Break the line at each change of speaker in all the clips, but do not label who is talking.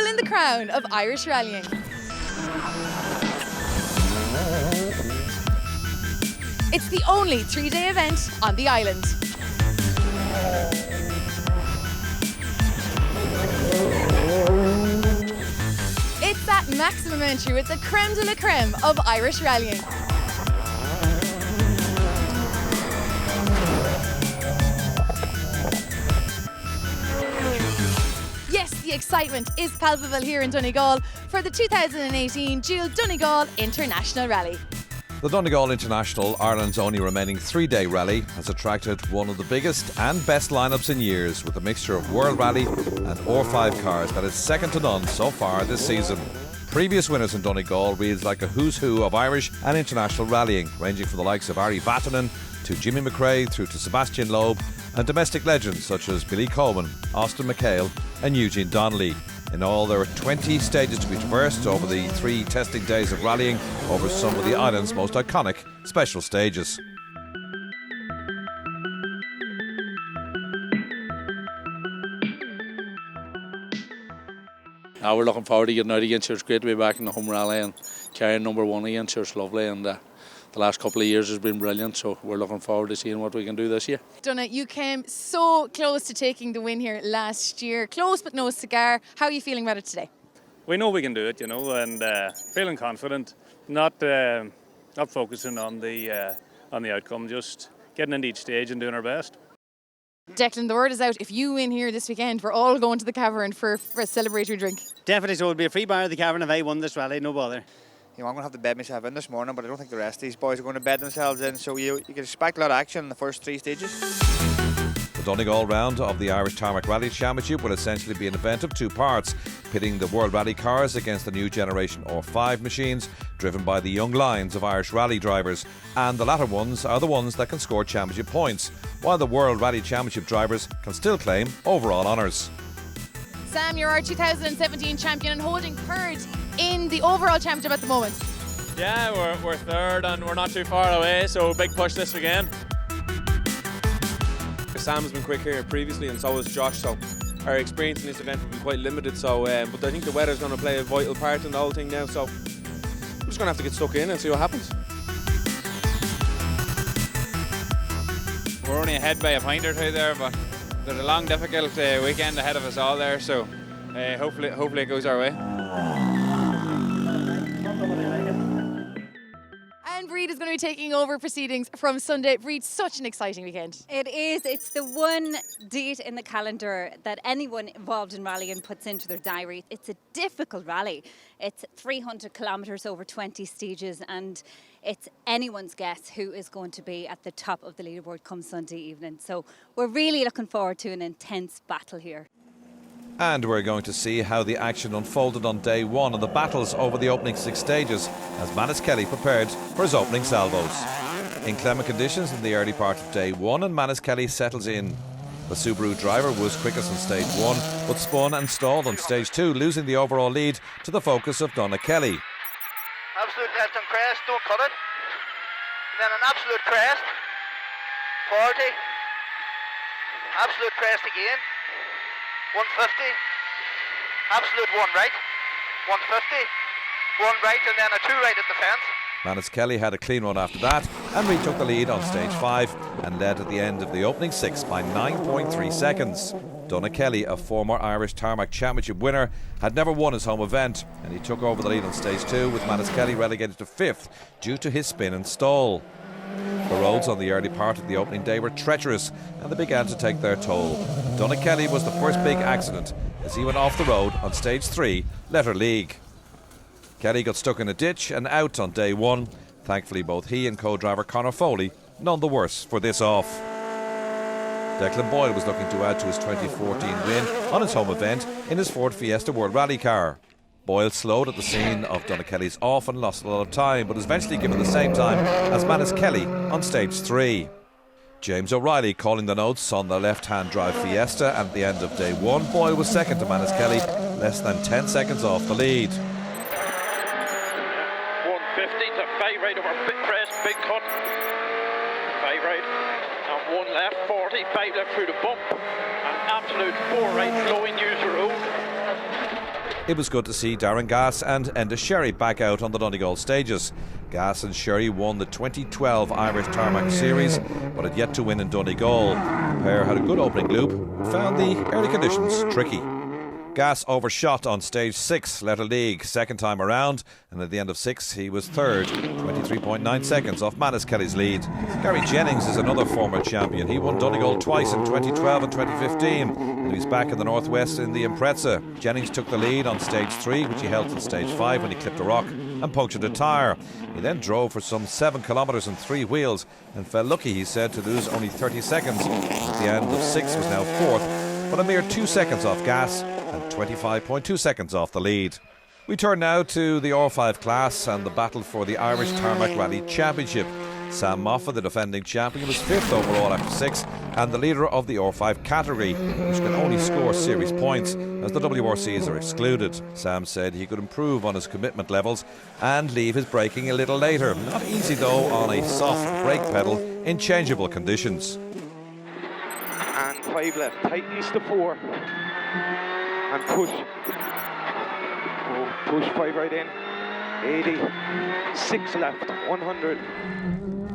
in the crown of Irish rallying. It's the only 3-day event on the island. It's that maximum entry with the creme de la creme of Irish rallying. Yes, the excitement is palpable here in Donegal for the 2018 Dual Donegal International Rally.
The Donegal International, Ireland's only remaining 3-day rally, has attracted one of the biggest and best lineups in years, with a mixture of World Rally and R5 cars that is second to none so far this season. Previous winners in Donegal reads like a who's who of Irish and international rallying, ranging from the likes of Ari Vatanen to Jimmy McRae through to Sebastian Loeb, and domestic legends such as Billy Coleman, Austin McHale and Eugene Donnelly. In all, there are 20 stages to be traversed over the 3 testing days of rallying over some of the island's most iconic special stages.
We're looking forward to getting out again. It's great to be back in the home rally and carrying number 1 again. It's lovely, and the last couple of years has been brilliant, so we're looking forward to seeing what we can do this year.
Donna, you came so close to taking the win here last year. Close but no cigar. How are you feeling about it today?
We know we can do it, and feeling confident, not focusing on the outcome, just getting into each stage and doing our best.
Declan, the word is out. If you win here this weekend, we're all going to the cavern for a celebratory drink.
Definitely, so it'll be a free bar at the cavern if I won this rally, no bother.
I'm going to have to bed myself in this morning, but I don't think the rest of these boys are going to bed themselves in, so you can expect a lot of action in the first 3 stages.
The Donegal round of the Irish Tarmac Rally Championship will essentially be an event of 2 parts, pitting the World Rally cars against the new generation R5 machines, driven by the young lions of Irish rally drivers, and the latter ones are the ones that can score championship points, while the World Rally Championship drivers can still claim overall honours.
Sam, you're our 2017 champion and holding 3rd in the overall championship at the moment.
Yeah, we're 3rd and we're not too far away, so big push this weekend.
Sam has been quick here previously, and so has Josh, so our experience in this event will be quite limited, so but I think the weather's going to play a vital part in the whole thing now, so we're just going to have to get stuck in and see what happens.
We're only ahead by a point or 2 there, but there's a long, difficult weekend ahead of us all there, so hopefully it goes our way.
And Breed is going to be taking over proceedings from Sunday. Breed, such an exciting weekend.
It is. It's the one date in the calendar that anyone involved in rallying puts into their diary. It's a difficult rally. It's 300 kilometres over 20 stages, and it's anyone's guess who is going to be at the top of the leaderboard come Sunday evening. So we're really looking forward to an intense battle here.
And we're going to see how the action unfolded on day 1 and the battles over the opening 6 stages as Manus Kelly prepared for his opening salvos. Inclement conditions in the early part of day 1 and Manus Kelly settles in. The Subaru driver was quickest on stage 1 but spun and stalled on stage 2, losing the overall lead to the focus of Donna Kelly.
Absolute left on crest, don't cut it. And then an absolute crest, 40. Absolute crest again, 150. Absolute 1 right, 150. 1 right and then a 2 right at the fence.
Manus Kelly had a clean run after that and retook the lead on stage 5 and led at the end of the opening 6 by 9.3 seconds. Donna Kelly, a former Irish Tarmac Championship winner, had never won his home event, and he took over the lead on stage 2 with Manus Kelly relegated to 5th due to his spin and stall. The roads on the early part of the opening day were treacherous and they began to take their toll. Donna Kelly was the first big accident as he went off the road on stage 3, Letter League. Kelly got stuck in a ditch and out on day 1. Thankfully, both he and co-driver Conor Foley none the worse for this off. Declan Boyle was looking to add to his 2014 win on his home event in his Ford Fiesta World Rally car. Boyle slowed at the scene of Donna Kelly's off and lost a lot of time, but was eventually given the same time as Manus Kelly on stage 3. James O'Reilly calling the notes on the left-hand drive Fiesta, and at the end of day 1, Boyle was second to Manus Kelly, less than 10 seconds off the lead.
150 to 5 right over big crest, big cut. 5 right and 1 left, 40, 5 left through the bump. An absolute 4 right, flowing user road.
it was good to see Darren Gass and Enda Sherry back out on the Donegal stages. Gass and Sherry won the 2012 Irish Tarmac Series, but had yet to win in Donegal. The pair had a good opening loop, found the early conditions tricky. Gass overshot on stage 6, led a league second time around, and at the end of 6 he was third, 23.9 seconds off Manus Kelly's lead. Gary Jennings is another former champion. He won Donegal twice in 2012 and 2015, and he's back in the northwest in the Impreza. Jennings took the lead on stage 3, which he held till stage 5 when he clipped a rock and punctured a tyre. He then drove for some 7 kilometres on 3 wheels and felt lucky, he said, to lose only 30 seconds. At the end of 6 was now fourth, but a mere 2 seconds off Gass and 25.2 seconds off the lead. We turn now to the R5 class and the battle for the Irish Tarmac Rally Championship. Sam Moffat, the defending champion, was 5th overall after 6 and the leader of the R5 category, which can only score series points as the WRCs are excluded. Sam said he could improve on his commitment levels and leave his braking a little later. Not easy though on a soft brake pedal in changeable conditions.
And 5 left, tightens to 4. And push. Oh, push 5 right in. 80. 6 left, 100.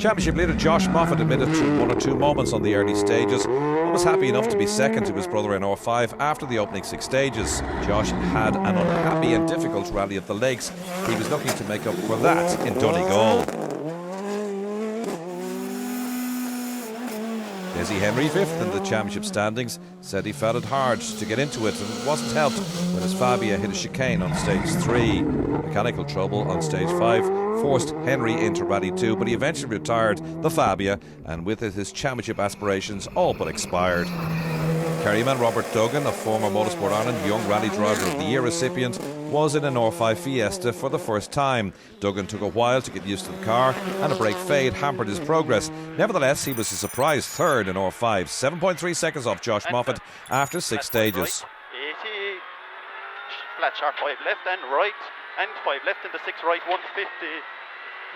Championship leader Josh Moffat admitted to 1 or 2 moments on the early stages, but was happy enough to be second to his brother in R5 after the opening 6 stages. Josh had an unhappy and difficult rally at the Lakes. He was looking to make up for that in Donegal. Desi Henry, 5th in the championship standings, said he found it hard to get into it and wasn't helped when his Fabia hit a chicane on stage 3. Mechanical trouble on stage 5 forced Henry into Rally 2, but he eventually retired the Fabia, and with it his championship aspirations all but expired. Kerryman Robert Duggan, a former Motorsport Ireland Young Rally Driver of the Year recipient, was in an R5 Fiesta for the first time. Duggan took a while to get used to the car, and a brake fade hampered his progress. Nevertheless, he was a surprise third in R5, 7.3 seconds off Josh Moffat after 6 stages.
80, flat sharp 5 left and right, and 5 left into 6 right, 150.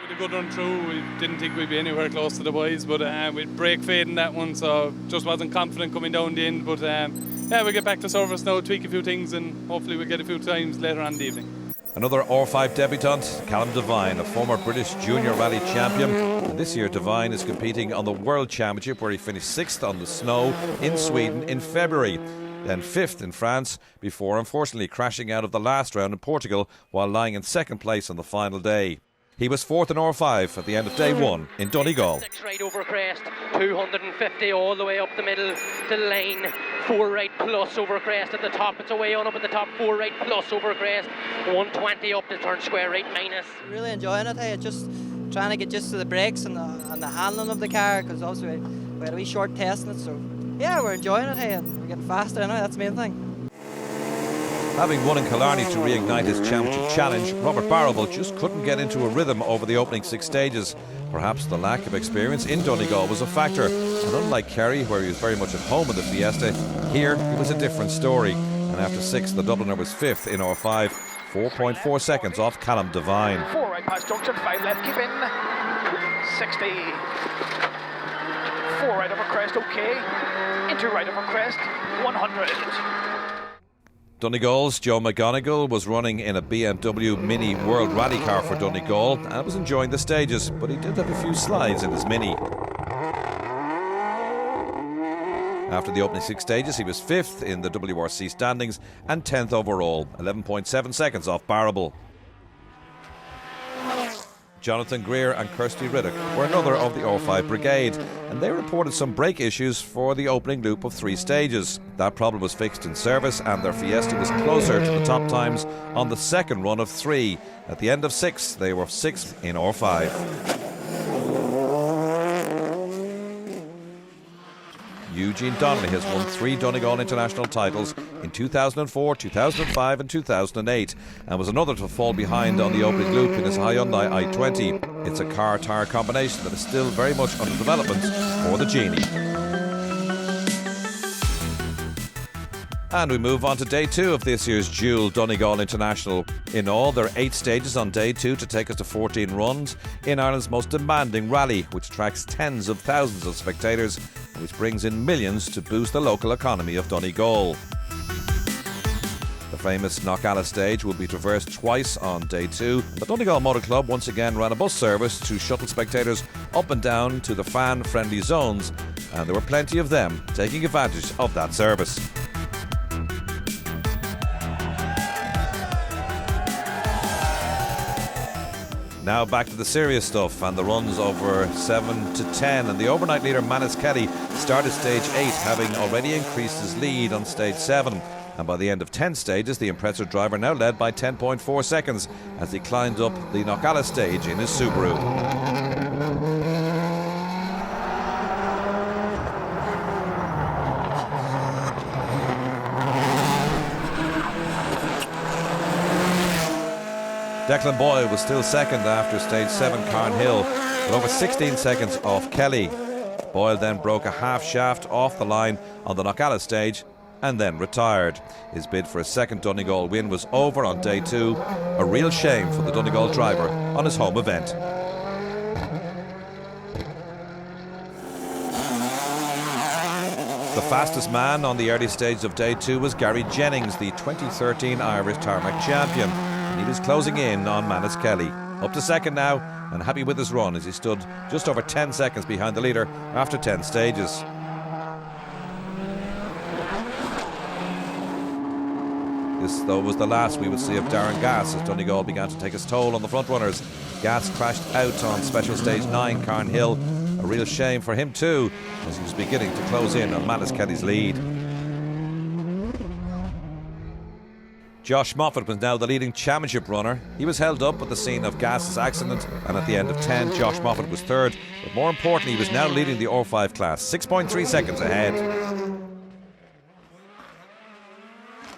We had a good run through. We didn't think we'd be anywhere close to the boys, but we'd brake fade in that one, so just wasn't confident coming down the end. But yeah, we'll get back to service now, tweak a few things, and hopefully we'll get a few times later on in the evening.
Another R5 debutant, Callum Devine, a former British Junior Rally champion. And this year Devine is competing on the World Championship, where he finished 6th on the snow in Sweden in February. Then 5th in France, before unfortunately crashing out of the last round in Portugal while lying in 2nd place on the final day. He was 4th in R5 at the end of day 1 in Donegal.
6 right over crest, 250 all the way up the middle to lane, 4 right plus over crest at the top. It's away on up at the top, 4 right plus over crest, 120 up to turn square right minus.
Really enjoying it, hey, just trying to get used to the brakes and the handling of the car, because obviously we had a wee short test in it, so yeah, we're enjoying it, hey, and we're getting faster anyway, that's the main thing.
Having won in Killarney to reignite his championship challenge, Robert Barrable just couldn't get into a rhythm over the opening 6 stages. Perhaps the lack of experience in Donegal was a factor, and unlike Kerry, where he was very much at home in the Fiesta, here it was a different story. And after 6, the Dubliner was 5th in R5, 4.4 seconds off Callum Devine.
4 right past junction, 5 left, keep in, 60, 4 right over crest, okay, into right over crest, 100.
Donegal's Joe McGonigal was running in a BMW Mini World Rally car for Donegal and was enjoying the stages, but he did have a few slides in his Mini. After the opening 6 stages, he was 5th in the WRC standings and 10th overall, 11.7 seconds off Barrable. Jonathan Greer and Kirsty Riddick were another of the R5 brigade, and they reported some brake issues for the opening loop of 3 stages. That problem was fixed in service, and their Fiesta was closer to the top times on the second run of 3. At the end of 6, they were 6th in R5. Eugene Donnelly has won 3 Donegal international titles in 2004, 2005 and 2008, and was another to fall behind on the opening loop in his Hyundai i20. It's a car-tire combination that is still very much under development for the Genie. And we move on to day 2 of this year's dual Donegal International. In all, there are 8 stages on day 2 to take us to 14 runs in Ireland's most demanding rally, which attracts tens of thousands of spectators and which brings in millions to boost the local economy of Donegal. The famous Knockalla stage will be traversed twice on day 2. The Donegal Motor Club once again ran a bus service to shuttle spectators up and down to the fan-friendly zones, and there were plenty of them taking advantage of that service. Now back to the serious stuff and the runs over 7 to 10, and the overnight leader Manus Kelly started stage 8, having already increased his lead on stage 7. And by the end of 10 stages, the impressive driver now led by 10.4 seconds as he climbed up the Knockalla stage in his Subaru. Declan Boyle was still second after stage 7 Carnhill, but over 16 seconds off Kelly. Boyle then broke a half shaft off the line on the Knockalla stage and then retired. His bid for a second Donegal win was over on day 2. A real shame for the Donegal driver on his home event. The fastest man on the early stage of day 2 was Gary Jennings, the 2013 Irish tarmac champion. He was closing in on Manus Kelly. Up to second now, and happy with his run as he stood just over 10 seconds behind the leader after 10 stages. This, though, was the last we would see of Darren Gass as Donegal began to take its toll on the front runners. Gass crashed out on special stage 9 Carnhill. A real shame for him too, as he was beginning to close in on Manus Kelly's lead. Josh Moffat was now the leading championship runner. He was held up at the scene of Gass's accident, and at the end of 10, Josh Moffat was third. But more importantly, he was now leading the R5 class, 6.3 seconds ahead.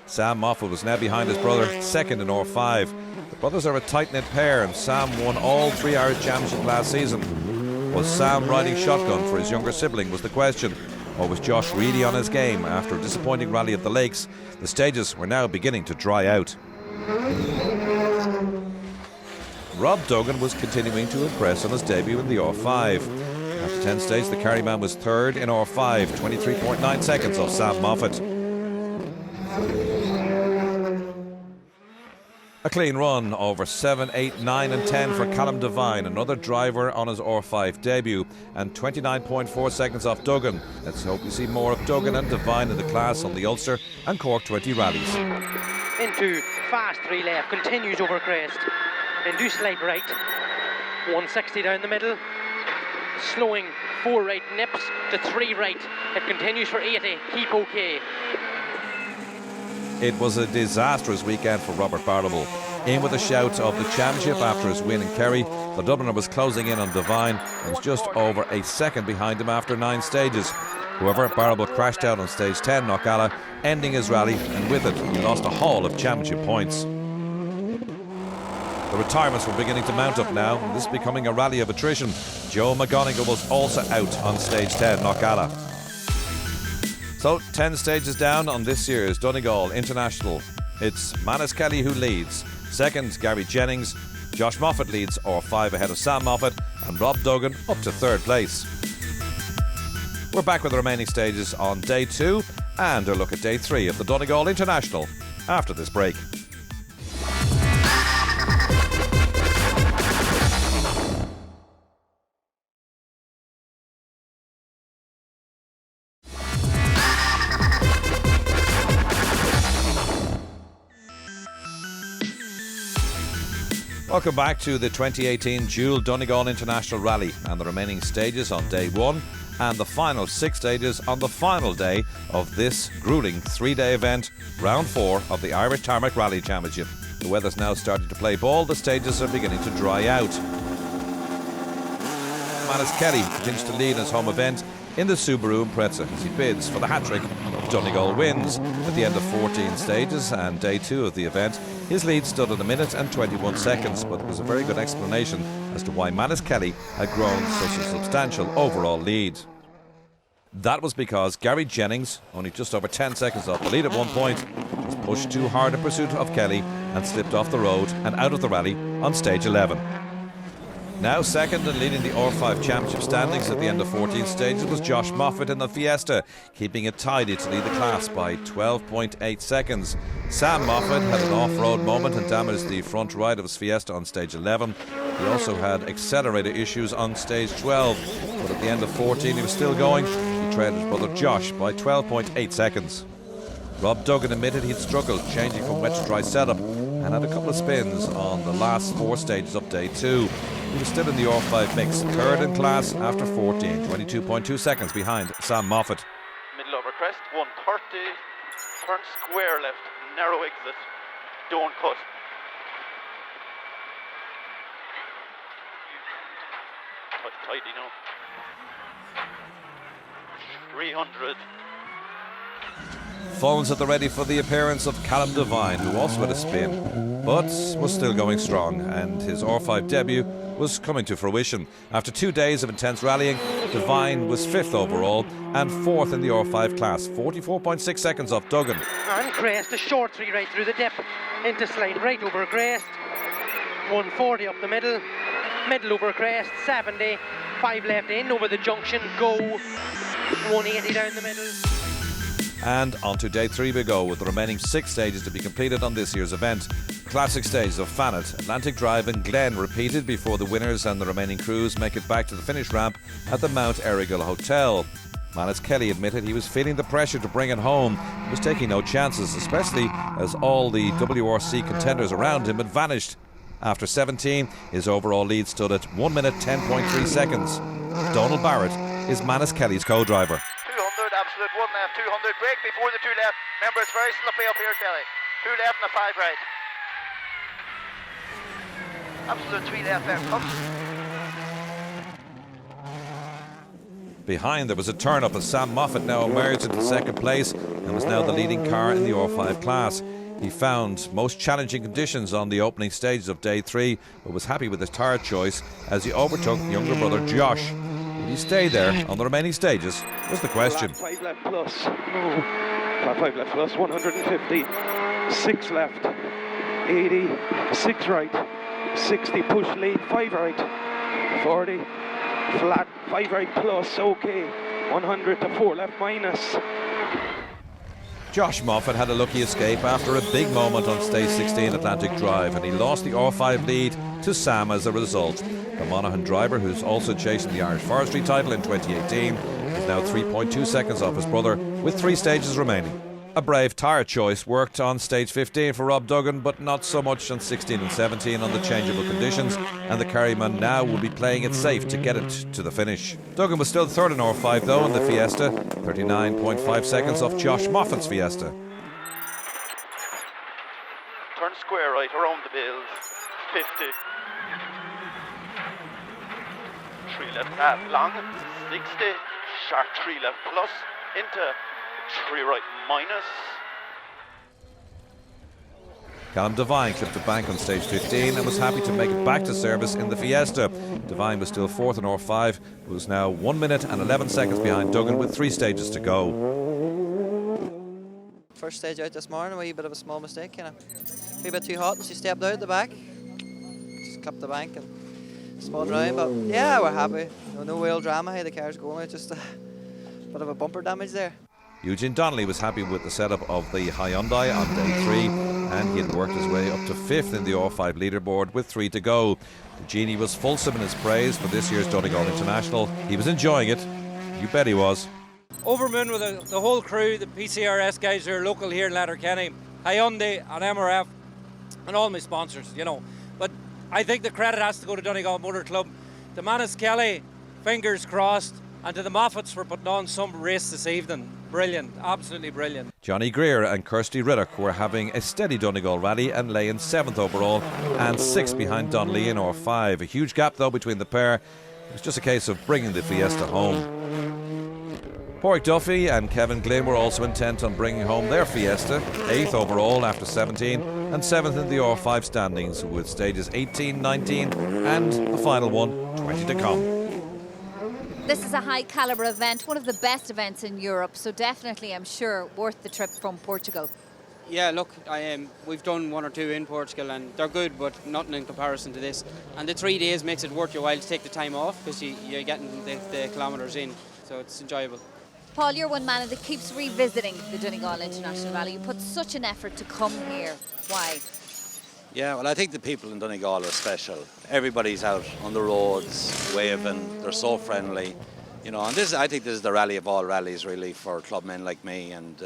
Sam Moffat was now behind his brother, second in R5. The brothers are a tight-knit pair, and Sam won all 3 Irish Championships last season. Was Sam riding shotgun for his younger sibling was the question. Or was Josh really on his game after a disappointing rally at the Lakes? The stages were now beginning to dry out. Rob Duggan was continuing to impress on his debut in the R5. After 10 stages, the Kerryman was third in R5, 23.9 seconds off Sam Moffat. A clean run over 7, 8, 9 and 10 for Callum Devine, another driver on his R5 debut, and 29.4 seconds off Duggan. Let's hope we see more of Duggan and Devine in the class on the Ulster and Cork 20 rallies.
Into fast 3 left, continues over crest, into slight right, 160 down the middle, slowing 4 right, nips to 3 right, it continues for 80, keep okay.
It was a disastrous weekend for Robert Barrable. In with a shout of the championship after his win in Kerry, the Dubliner was closing in on Devine and was just over a second behind him after 9 stages. However, Barrable crashed out on stage 10 Knockalla, ending his rally, and with it he lost a haul of championship points. The retirements were beginning to mount up now, and this is becoming a rally of attrition. Joe McGonigal was also out on stage 10 Knockalla. So, 10 stages down on this year's Donegal International. It's Manus Kelly who leads. Second, Gary Jennings. Josh Moffat leads R5 ahead of Sam Moffat, and Rob Duggan up to third place. We're back with the remaining stages on day 2 and a look at day 3 of the Donegal International after this break. Welcome back to the 2018 Dual Donegal International Rally and the remaining stages on day 1 and the final 6 stages on the final day of this gruelling 3-day event, round 4 of the Irish Tarmac Rally Championship. The weather's now starting to play ball, the stages are beginning to dry out. Manus Kelly continues to lead his home event in the Subaru Impreza as he bids for the hat-trick of Donegal wins. At the end of 14 stages and day 2 of the event, his lead stood at 1 minute and 21 seconds, but there was a very good explanation as to why Manus Kelly had grown such a substantial overall lead. That was because Gary Jennings, only just over 10 seconds off the lead at one point, was pushed too hard in pursuit of Kelly and slipped off the road and out of the rally on stage 11. Now second and leading the R5 Championship standings at the end of 14 stages was Josh Moffat in the Fiesta, keeping it tidy to lead the class by 12.8 seconds. Sam Moffat had an off-road moment and damaged the front right of his Fiesta on stage 11. He also had accelerator issues on stage 12, but at the end of 14 he was still going. He trailed his brother Josh by 12.8 seconds. Rob Duggan admitted he'd struggled changing from wet to dry setup and had a couple of spins on the last 4 stages of day 2. He was still in the R5 mix, third in class after 14, 22.2 seconds behind Sam Moffat.
Middle over crest, 130, turn square left, narrow exit, don't cut. Tidy now. 300.
Phones at the ready for the appearance of Callum Devine, who also had a spin, but was still going strong, and his R5 debut was coming to fruition. After 2 days of intense rallying, Devine was 5th overall and 4th in the R5 class, 44.6 seconds off Duggan.
And crest, a short 3 right through the dip, into slide right over crest, 140 up the middle, middle over crest, 70, 5 left in over the junction, go, 180 down the middle.
And on to day 3 we go, with the remaining 6 stages to be completed on this year's event. Classic stages of Fanet, Atlantic Drive and Glen repeated before the winners and the remaining crews make it back to the finish ramp at the Mount Errigal Hotel. Manus Kelly admitted he was feeling the pressure to bring it home. He was taking no chances, especially as all the WRC contenders around him had vanished. After 17, his overall lead stood at 1 minute 10.3 seconds. Donald Barrett is Manus Kelly's co-driver.
Absolute 1 left, 200, brake before the 2 left. Remember, it's very slippy up here, Kelly. 2 left and a 5 right. Absolute 3 left there, come.
Behind there was a turn-up as Sam Moffat now emerged into second place and was now the leading car in the R5 class. He found most challenging conditions on the opening stages of day 3, but was happy with his tyre choice as he overtook younger brother Josh. Would he stay there on the remaining stages was the question.
5 left plus, 5 left plus, 150, 6 left, 80, 6 right, 60, push lead, 5 right, 40, flat, 5 right plus, okay, 100 to 4 left minus.
Josh Moffat had a lucky escape after a big moment on stage 16 Atlantic Drive, and he lost the R5 lead to Sam as a result. The Monaghan driver, who's also chasing the Irish Forestry title in 2018, is now 3.2 seconds off his brother with 3 stages remaining. A brave tyre choice worked on stage 15 for Rob Duggan, but not so much on 16 and 17 on the changeable conditions, and the Kerryman now will be playing it safe to get it to the finish. Duggan was still third in R5 though in the Fiesta, 39.5 seconds off Josh Moffat's Fiesta.
Turn square right around the bills, 50. 3 left half long, 60, sharp 3 left plus, into 3 right minus.
Callum Devine clipped the bank on stage 15 and was happy to make it back to service in the Fiesta. Devine was still 4th in R5, but was now 1 minute and 11 seconds behind Duggan with 3 stages to go.
First stage out this morning, a wee bit of a small mistake, a wee bit too hot, and she stepped out the back. Just clipped the bank and spun round, but yeah, we're happy. No real drama, how the car's going, just a bit of a bumper damage there.
Eugene Donnelly was happy with the setup of the Hyundai on day 3, and he had worked his way up to 5th in the R5 leaderboard with 3 to go. The Genie was fulsome in his praise for this year's Donegal International. He was enjoying it. You bet he was.
Overmoon with the whole crew, the PCRS guys who are local here in Letterkenny, Hyundai and MRF, and all my sponsors, you know. But I think the credit has to go to Donegal Motor Club, to Manus Kelly, fingers crossed, and to the Moffats for putting on some race this evening. Brilliant, absolutely brilliant.
Johnny Greer and Kirsty Riddock were having a steady Donegal rally and lay in 7th overall and 6th behind Donnelly in R5. A huge gap though between the pair. It was just a case of bringing the Fiesta home. Porrick Duffy and Kevin Glynn were also intent on bringing home their Fiesta, 8th overall after 17 and 7th in the R5 standings with stages 18, 19 and the final one, 20 to come.
This is a high calibre event, one of the best events in Europe, so definitely, I'm sure, worth the trip from Portugal.
Yeah, look, we've done 1 or 2 in Portugal and they're good, but nothing in comparison to this. And the 3 days makes it worth your while to take the time off because you're getting the kilometres in, so it's enjoyable.
Paul, you're one man that keeps revisiting the Donegal International Rally. You put such an effort to come here. Why?
Yeah, well, I think the people in Donegal are special. Everybody's out on the roads, waving. They're so friendly, you know. And I think this is the rally of all rallies, really, for clubmen like me. And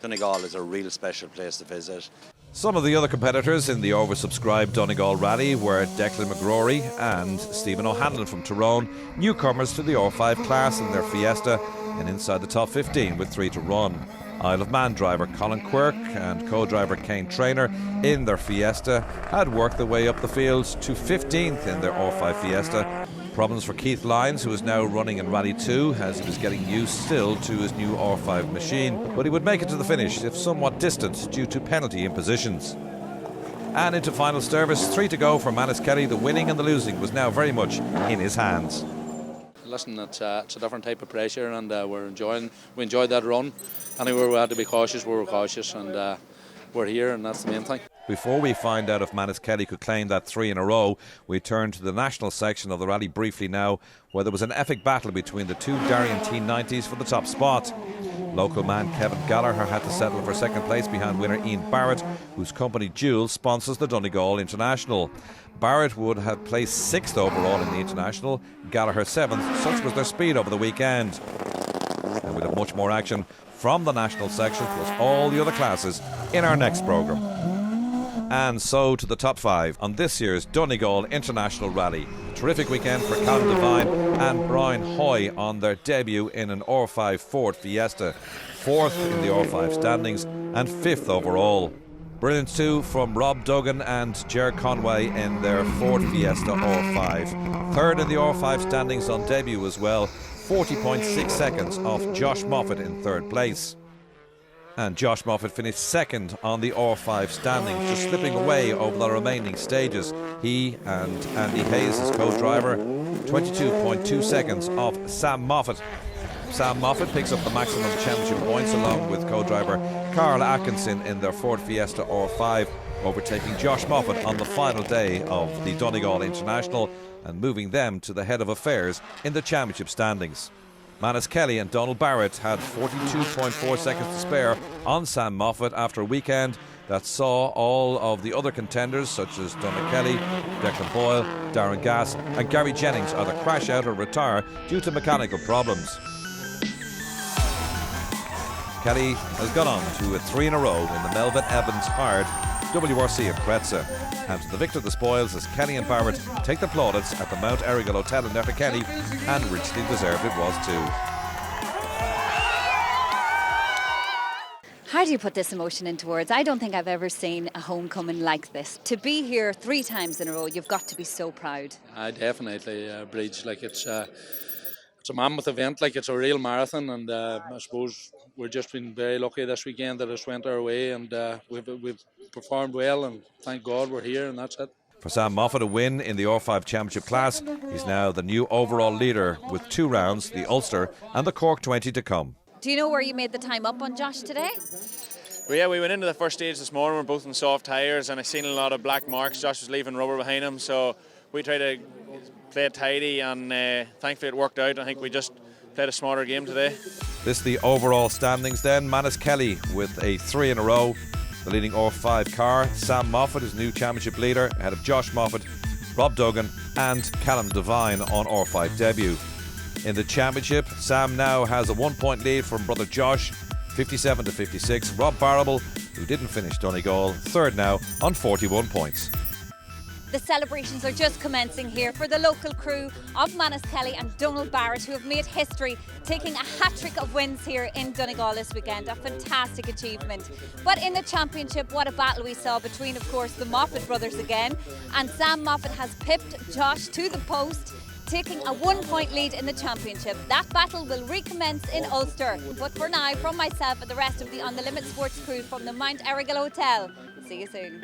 Donegal is a real special place to visit.
Some of the other competitors in the oversubscribed Donegal Rally were Declan McGrory and Stephen O'Hanlon from Tyrone, newcomers to the R5 class in their Fiesta and inside the top 15 with 3 to run. Isle of Man driver Colin Quirk and co-driver Kane Trainer in their Fiesta had worked their way up the field to 15th in their R5 Fiesta. Problems for Keith Lyons, who is now running in Rally 2 as he was getting used still to his new R5 machine, but he would make it to the finish if somewhat distant due to penalty impositions. And into final service, 3 to go for Manus Kelly. The winning and the losing was now very much in his hands.
Listen, it's a different type of pressure, and we enjoyed that run. Anywhere we had to be cautious, we were cautious, and we're here, and that's the main thing.
Before we find out if Manus Kelly could claim that 3 in a row, we turn to the national section of the rally briefly now, where there was an epic battle between the 2 Darien T90s for the top spot. Local man Kevin Gallagher had to settle for second place behind winner Ian Barrett, whose company Jules sponsors the Donegal International. Barrett would have placed 6th overall in the International, Gallagher 7th. Such was their speed over the weekend. And we'll have much more action from the national section plus all the other classes in our next programme. And so to the top 5 on this year's Donegal International Rally. Terrific weekend for Callum Devine and Brian Hoy on their debut in an R5 Ford Fiesta. 4th in the R5 standings and 5th overall. Brilliant too from Rob Duggan and Ger Conway in their Ford Fiesta R5. 3rd in the R5 standings on debut as well. 40.6 seconds off Josh Moffat in 3rd place. And Josh Moffat finished 2nd on the R5 standings, just slipping away over the remaining stages. He and Andy Hayes, his co-driver, 22.2 seconds off Sam Moffat. Sam Moffat picks up the maximum championship points along with co-driver Carl Atkinson in their Ford Fiesta R5, overtaking Josh Moffat on the final day of the Donegal International and moving them to the head of affairs in the championship standings. Manus Kelly and Donald Barrett had 42.4 seconds to spare on Sam Moffat after a weekend that saw all of the other contenders such as Donald Kelly, Declan Boyle, Darren Gass and Gary Jennings either crash out or retire due to mechanical problems. Kelly has gone on to a 3 in a row in the Melvin Evans Hard WRC in Pretza. And to the victor of the spoils as Kelly and Barrett take the plaudits at the Mount Errigal Hotel in Letterkenny, and richly deserved it was too.
How do you put this emotion into words? I don't think I've ever seen a homecoming like this. To be here 3 times in a row, you've got to be so proud.
Definitely, Bridge. Like it's a mammoth event. Like it's a real marathon, and I suppose we've just been very lucky this weekend that it's went our way, and we've performed well, and thank God we're here, and that's it.
For Sam Moffat, a win in the R5 Championship class. He's now the new overall leader with 2 rounds, the Ulster and the Cork 20 to come.
Do you know where you made the time up on, Josh, today?
Well, yeah, we went into the first stage this morning. We're both on soft tyres, and I seen a lot of black marks. Josh was leaving rubber behind him, so we tried to play it tidy, and thankfully it worked out. I think we just played a smarter game today.
This the overall standings then. Manus Kelly with a 3 in a row. The leading R5 car. Sam Moffat is new championship leader ahead of Josh Moffat, Rob Duggan and Callum Devine on R5 debut. In the championship, Sam now has a 1-point lead from brother Josh, 57 to 56. Rob Barrable, who didn't finish Donegal, 3rd now on 41 points.
The celebrations are just commencing here for the local crew of Manus Kelly and Donald Barrett, who have made history, taking a hat-trick of wins here in Donegal this weekend. A fantastic achievement. But in the championship, what a battle we saw between, of course, the Moffat brothers again. And Sam Moffat has pipped Josh to the post, taking a 1-point lead in the championship. That battle will recommence in Ulster. But for now, from myself and the rest of the On The Limit Sports crew from the Mount Errigal Hotel, see you soon.